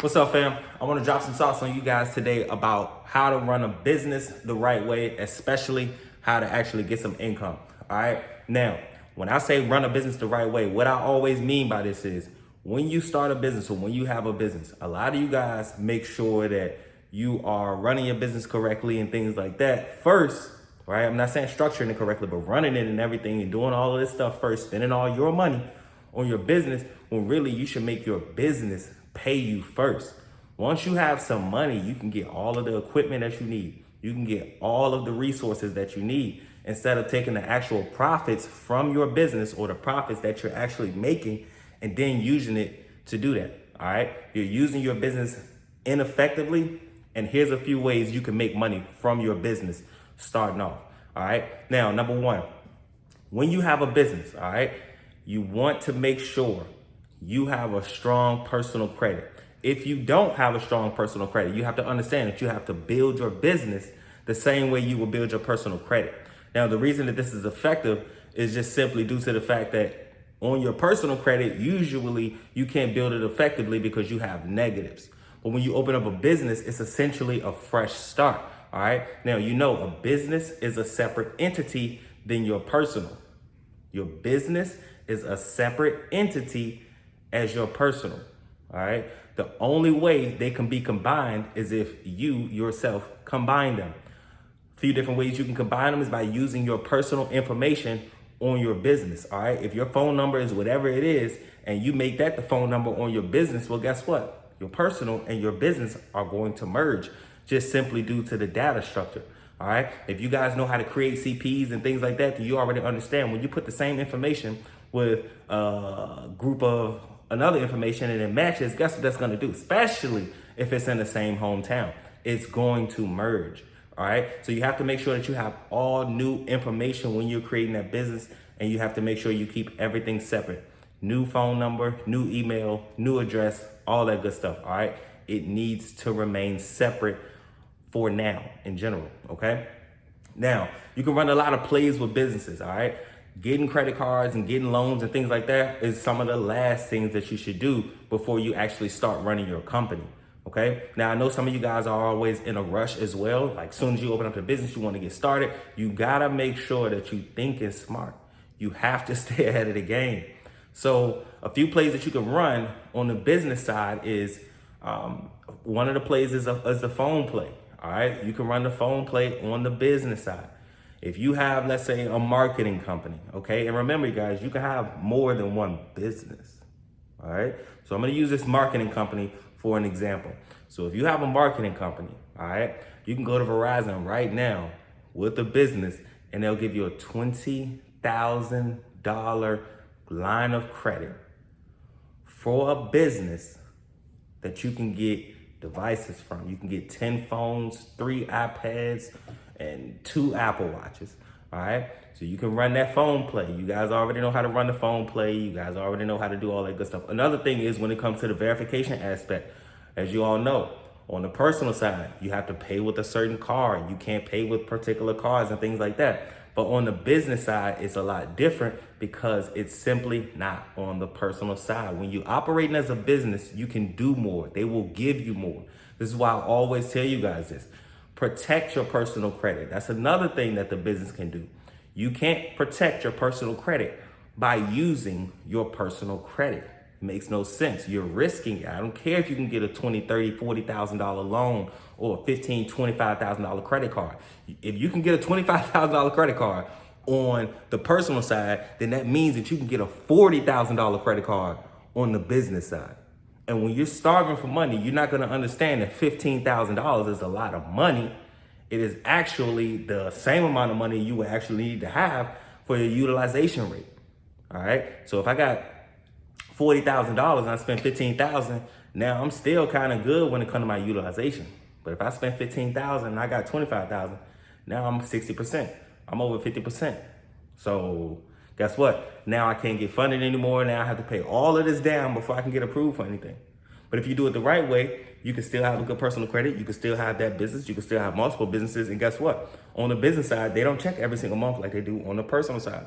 What's up, fam? I want to drop some thoughts on you guys today about how to run a business the right way, especially how to actually get some income. All right. Now, when I say run a business the right way, what I always mean by this is when you start a business or when you have a business, a lot of you guys make sure that you are running your business correctly and things like that first, right? I'm not saying structuring it correctly, but running it and everything and doing all of this stuff first, spending all your money on your business when really you should make your business pay you first. Once you have some money, you can get all of the equipment that you need. You can get all of the resources that you need instead of taking the actual profits from your business or the profits that you're actually making and then using it to do that. All right. You're using your business ineffectively. And here's a few ways you can make money from your business starting off. All right. Now, number one, when you have a business, all right, you want to make sure you have a strong personal credit. If you don't have a strong personal credit, you have to understand that you have to build your business the same way you will build your personal credit. Now, the reason that this is effective is just simply due to the fact that on your personal credit, usually you can't build it effectively because you have negatives. But when you open up a business, it's essentially a fresh start. All right. Now, a business is a separate entity than your personal. Your business is a separate entity as your personal. All right. The only way they can be combined is if you yourself combine them. A few different ways you can combine them is by using your personal information on your business. All right. If your phone number is whatever it is and you make that the phone number on your business, well, guess what? Your personal and your business are going to merge just simply due to the data structure. All right. If you guys know how to create CPs and things like that, then you already understand when you put the same information with a group of another information and it matches, guess what that's going to do? Especially if it's in the same hometown, it's going to merge. All right. So you have to make sure that you have all new information when you're creating that business, and you have to make sure you keep everything separate. New phone number, new email, new address, all that good stuff. All right. It needs to remain separate for now in general. Okay. Now, you can run a lot of plays with businesses. All right. Getting credit cards and getting loans and things like that is some of the last things that you should do before you actually start running your company. Okay. Now, I know some of you guys are always in a rush as well. Like, as soon as you open up the business, you want to get started. You got to make sure that you think is smart. You have to stay ahead of the game. So a few plays that you can run on the business side is one of the plays is the phone play. All right. You can run the phone play on the business side. If you have, let's say, a marketing company, okay? And remember, you guys, you can have more than one business, all right? So I'm gonna use this marketing company for an example. So if you have a marketing company, all right, you can go to Verizon right now with a business and they'll give you a $20,000 line of credit for a business that you can get devices from. You can get 10 phones, 3 iPads, and 2 Apple Watches. All right. So you can run that phone play. You guys already know how to run the phone play. You guys already know how to do all that good stuff. Another thing is when it comes to the verification aspect, as you all know, on the personal side, you have to pay with a certain card. You can't pay with particular cards and things like that. But on the business side, it's a lot different because it's simply not on the personal side. When you're operating as a business, you can do more. They will give you more. This is why I always tell you guys this. Protect your personal credit. That's another thing that the business can do. You can't protect your personal credit by using your personal credit. It makes no sense. You're risking it. I don't care if you can get a $20,000, $30,000, $40,000 loan or a $15,000, $25,000 credit card. If you can get a $25,000 credit card on the personal side, then that means that you can get a $40,000 credit card on the business side. And when you're starving for money, you're not going to understand that $15,000 is a lot of money. It is actually the same amount of money you would actually need to have for your utilization rate. All right. So if I got $40,000 and I spend $15,000, now I'm still kind of good when it comes to my utilization. But if I spend $15,000 and I got $25,000, now I'm 60%. I'm over 50%. So guess what? Now I can't get funded anymore. Now I have to pay all of this down before I can get approved for anything. But if you do it the right way, you can still have a good personal credit. You can still have that business. You can still have multiple businesses. And guess what? On the business side, they don't check every single month like they do on the personal side.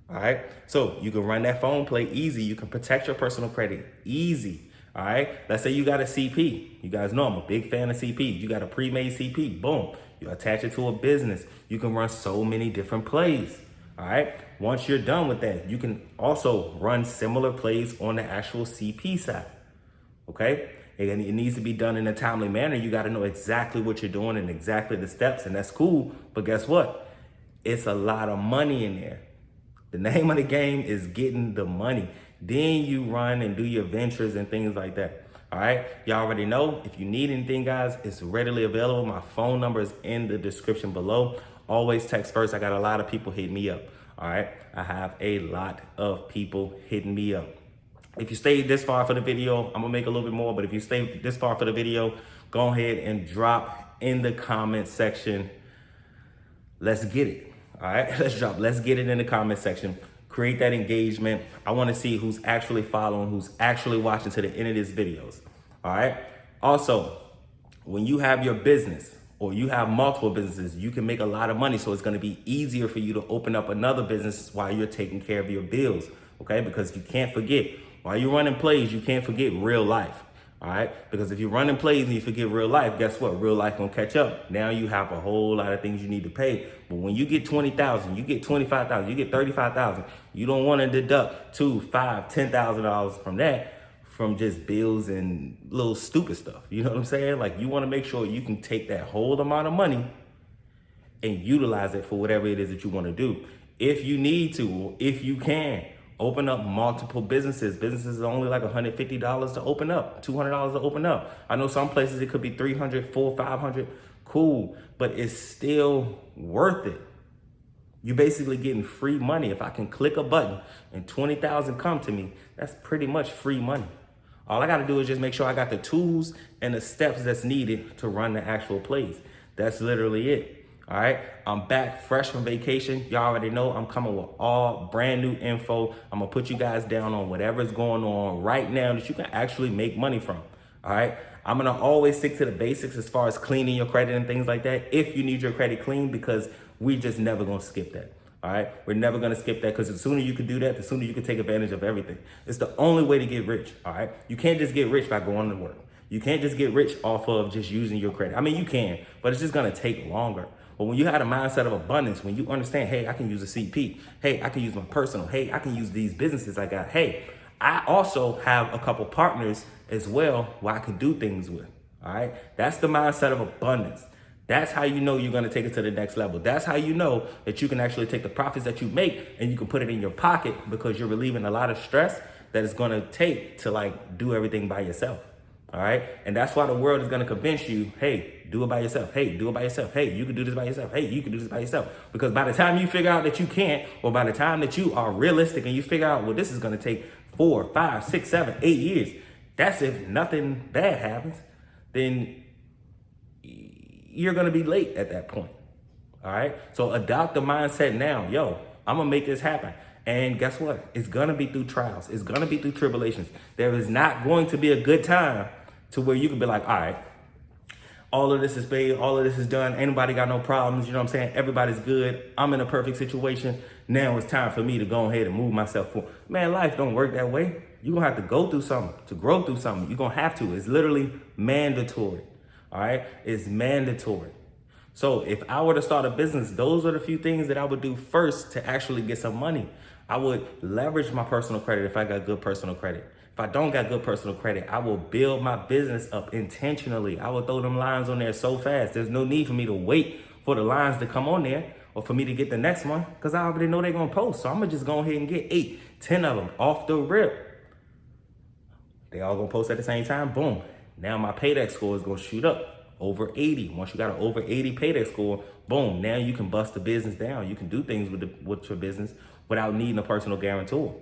All right. So you can run that phone play easy. You can protect your personal credit easy. All right. Let's say you got a CP. You guys know I'm a big fan of CP. You got a pre-made CP. Boom. You attach it to a business. You can run so many different plays. All right. Once you're done with that, you can also run similar plays on the actual CP side. Okay. And it needs to be done in a timely manner. You got to know exactly what you're doing and exactly the steps. And that's cool. But guess what? It's a lot of money in there. The name of the game is getting the money. Then you run and do your ventures and things like that. All right. Y'all already know. If you need anything, guys, it's readily available. My phone number is in the description below. Always text first. I got a lot of people hitting me up. All right. I have a lot of people hitting me up. If you stayed this far for the video, I'm going to make a little bit more. But if you stay this far for the video, go ahead and drop in the comment section. Let's get it. All right, let's get it in the comment section. Create that engagement. I want to see who's actually following, who's actually watching to the end of these videos. All right. Also, when you have your business or you have multiple businesses, you can make a lot of money. So it's going to be easier for you to open up another business while you're taking care of your bills. Okay. Because you can't forget, while you're running plays, you can't forget real life. All right. Because if you're running plays and you forget real life, guess what? Real life gonna catch up. Now you have a whole lot of things you need to pay. But when you get 20,000, you get 25,000, you get 35,000, you don't want to deduct $2,000, $5,000, $10,000 from that, from just bills and little stupid stuff. You know what I'm saying? Like, you want to make sure you can take that whole amount of money and utilize it for whatever it is that you want to do. If you need to, if you can. Open up multiple businesses. Businesses are only like $150 to open up, $200 to open up. I know some places it could be $300, $400, $500. Cool, but it's still worth it. You're basically getting free money. If I can click a button and 20,000 come to me, that's pretty much free money. All I got to do is just make sure I got the tools and the steps that's needed to run the actual plays. That's literally it. All right, I'm back fresh from vacation. Y'all already know I'm coming with all brand new info. I'm gonna put you guys down on whatever's going on right now that you can actually make money from. All right, I'm gonna always stick to the basics as far as cleaning your credit and things like that. If you need your credit clean, because we just never gonna skip that. All right, we're never gonna skip that, because the sooner you can do that, the sooner you can take advantage of everything. It's the only way to get rich. All right, you can't just get rich by going to work. You can't just get rich off of just using your credit. I mean, you can, but it's just gonna take longer. But when you have a mindset of abundance, when you understand, hey, I can use a CP. Hey, I can use my personal. Hey, I can use these businesses I got. Hey, I also have a couple partners as well where I can do things with. All right. That's the mindset of abundance. That's how you know you're going to take it to the next level. That's how you know that you can actually take the profits that you make and you can put it in your pocket, because you're relieving a lot of stress that it's going to take to like do everything by yourself. All right. And that's why the world is going to convince you, hey, do it by yourself. Hey, do it by yourself. Hey, you can do this by yourself. Hey, you can do this by yourself. Because by the time you figure out that you can't, or by the time that you are realistic and you figure out, well, this is going to take 4, 5, 6, 7, 8 years. That's if nothing bad happens, then you're going to be late at that point. All right. So adopt the mindset now. Yo, I'm going to make this happen. And guess what? It's going to be through trials. It's going to be through tribulations. There is not going to be a good time to where you can be like, all right, all of this is paid, all of this is done, ain't nobody got no problems, you know what I'm saying? Everybody's good, I'm in a perfect situation, now it's time for me to go ahead and move myself forward. Man, life don't work that way. You're gonna have to go through something, to grow through something. You're gonna have to. It's literally mandatory, all right? It's mandatory. So if I were to start a business, those are the few things that I would do first to actually get some money. I would leverage my personal credit if I got good personal credit. If I don't got good personal credit, I will build my business up intentionally. I will throw them lines on there so fast. There's no need for me to wait for the lines to come on there or for me to get the next one, because I already know they're going to post. So I'm going to just go ahead and get 8, 10 of them off the rip. They all going to post at the same time. Boom. Now my paydex score is going to shoot up over 80. Once you got an over 80 paydex score, boom, now you can bust the business down. You can do things with your business without needing a personal guarantor.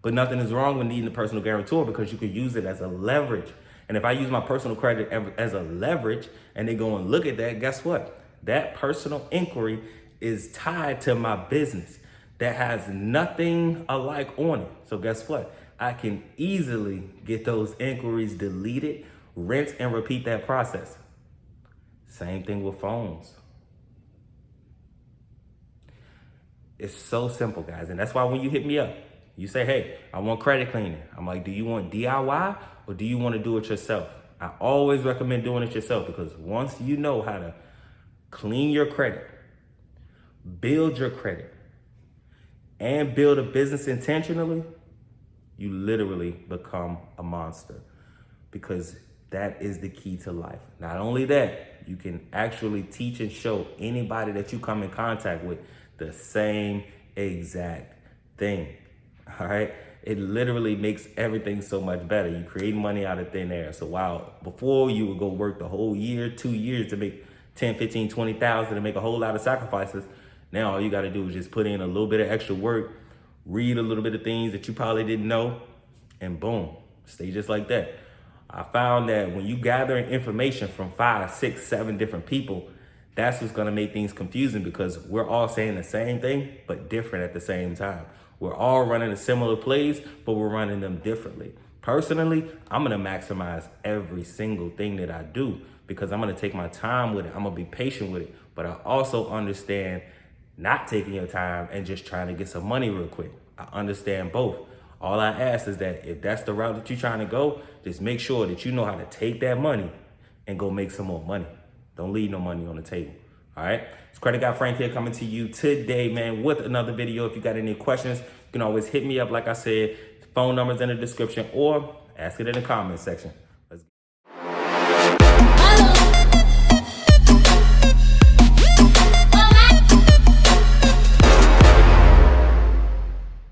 But nothing is wrong with needing a personal guarantor, because you can use it as a leverage. And if I use my personal credit as a leverage and they go and look at that, guess what? That personal inquiry is tied to my business that has nothing alike on it. So guess what? I can easily get those inquiries deleted, rinse and repeat that process. Same thing with phones. It's so simple, guys. And that's why when you hit me up, You say, hey, I want credit cleaning. I'm like, do you want DIY or do you want to do it yourself? I always recommend doing it yourself, because once you know how to clean your credit, build your credit, and build a business intentionally, you literally become a monster, because that is the key to life. Not only that, you can actually teach and show anybody that you come in contact with the same exact thing. All right. It literally makes everything so much better. You create money out of thin air. So while before you would go work the whole year, 2 years to make 10, 15, 20,000 to make a whole lot of sacrifices, now all you got to do is just put in a little bit of extra work, read a little bit of things that you probably didn't know, and boom, stay just like that. I found that when you gather information from 5, 6, 7 different people, that's what's gonna make things confusing, because we're all saying the same thing, but different at the same time. We're all running a similar plays, but we're running them differently. Personally, I'm gonna maximize every single thing that I do, because I'm gonna take my time with it. I'm gonna be patient with it, but I also understand not taking your time and just trying to get some money real quick. I understand both. All I ask is that if that's the route that you're trying to go, just make sure that you know how to take that money and go make some more money. Don't leave no money on the table. All right. It's Credit Guy Frank here, coming to you today, man, with another video. If you got any questions, you can always hit me up. Like I said, phone number's in the description, or ask it in the comment section.